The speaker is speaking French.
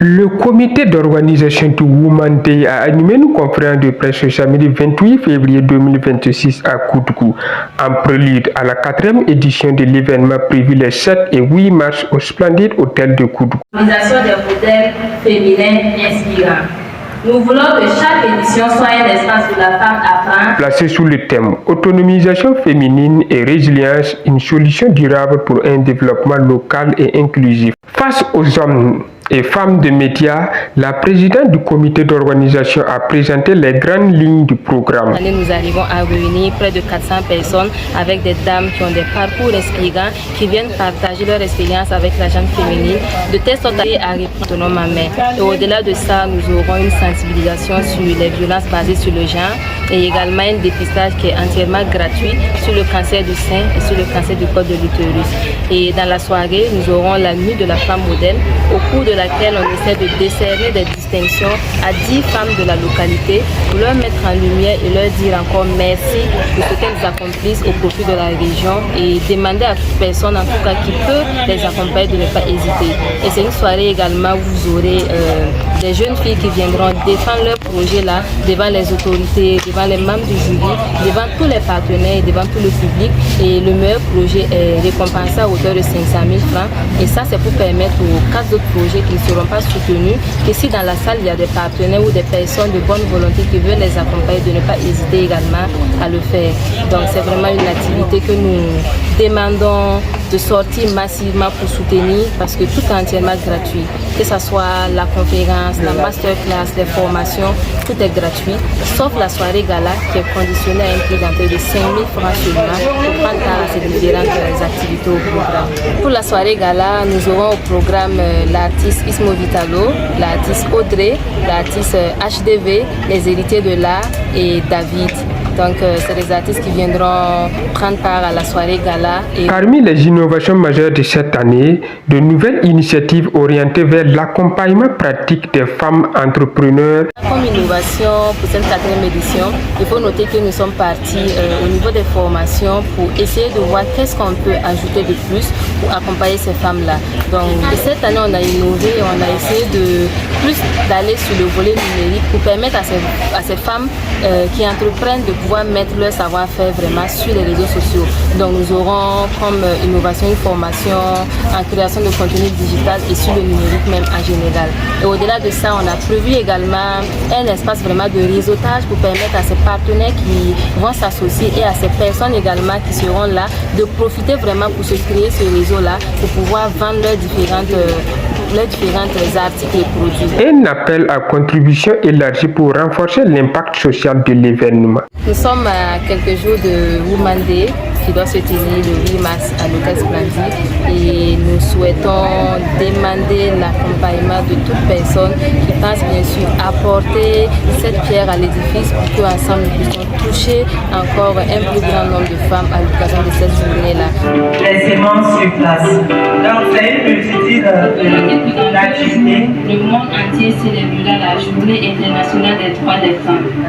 Le comité d'organisation du Women Day a animé une conférence de presse le samedi 28 février 2026 à Koudou, en prélude à la 4e édition de l'événement prévu les 7 et 8 mars au Splendid Hôtel de Koudou. L'organisation des modèles féminins inspirants. Nous voulons que chaque édition soit un espace où la femme apprend. Placé sous le thème Autonomisation féminine et résilience, une solution durable pour un développement local et inclusif. Face aux hommes et femmes de médias, la présidente du comité d'organisation a présenté les grandes lignes du programme. Nous arrivons à réunir près de 400 personnes avec des dames qui ont des parcours inspirants, qui viennent partager leur expérience avec la gente féminine, de telle sorte à répondre autonomément. Et au-delà de ça, nous aurons une sensibilisation sur les violences basées sur le genre et également un dépistage qui est entièrement gratuit sur le cancer du sein et sur le cancer du col de l'utérus. Et dans la soirée, nous aurons la nuit de la femme modèle, au cours de laquelle on essaie de décerner des distinctions à 10 femmes de la localité pour leur mettre en lumière et leur dire encore merci de ce qu'elles accomplissent au profit de la région et demander à toute personne en tout cas qui peut les accompagner de ne pas hésiter. Et c'est une soirée également où vous aurez des jeunes filles qui viendront défendre leur projet là devant les autorités, devant les membres du jury, devant tous les partenaires et devant tout le public. Et le meilleur projet est récompensé à hauteur de 500 000 francs. Et ça, c'est pour permettre aux 4 autres projets qui ne seront pas soutenus que si dans la salle il y a des partenaires ou des personnes de bonne volonté qui veulent les accompagner, de ne pas hésiter également à le faire. Donc c'est vraiment une activité que nous demandons de sortir massivement pour soutenir parce que tout est entièrement gratuit. Que ce soit la conférence, la masterclass, les formations, tout est gratuit, sauf la soirée gala qui est conditionnée à un prix d'entrée de 5 000 francs seulement pour prendre part à ces différentes activités au programme. Pour la soirée gala, nous aurons au programme l'artiste Ismo Vitalo, l'artiste Audrey, l'artiste HDV, les héritiers de l'art et David. Donc c'est des artistes qui viendront prendre part à la soirée gala. Parmi les innovations majeures de cette année, de nouvelles initiatives orientées vers l'accompagnement pratique des femmes entrepreneurs. Comme innovation pour cette 4e édition, il faut noter que nous sommes partis au niveau des formations pour essayer de voir qu'est-ce qu'on peut ajouter de plus pour accompagner ces femmes-là. Donc cette année, on a innové et on a essayé de plus d'aller sur le volet numérique pour permettre à ces femmes qui entreprennent de pouvoir mettre leur savoir-faire vraiment sur les réseaux sociaux. Donc nous aurons comme innovation une formation en création de contenu digital et sur le numérique même en général. Et au-delà de ça, on a prévu également un espace vraiment de réseautage pour permettre à ces partenaires qui vont s'associer et à ces personnes également qui seront là de profiter vraiment pour se créer ce réseau-là pour pouvoir vendre leurs différents articles et produits. Un appel à contribution élargie pour renforcer l'impact social de l'événement. Nous sommes à quelques jours de Women Day qui doit se tenir le 8 mars à l'hôtel Splendid et nous souhaitons demander l'accompagnement de toute personne qui pense bien sûr apporter cette pierre à l'édifice pour qu'ensemble nous puissions toucher encore un plus grand nombre de femmes à l'occasion de cette journée-là. Les sémences sur place. Donc c'est une multitude d'activités. Le monde entier célébrera la journée internationale des droits des femmes.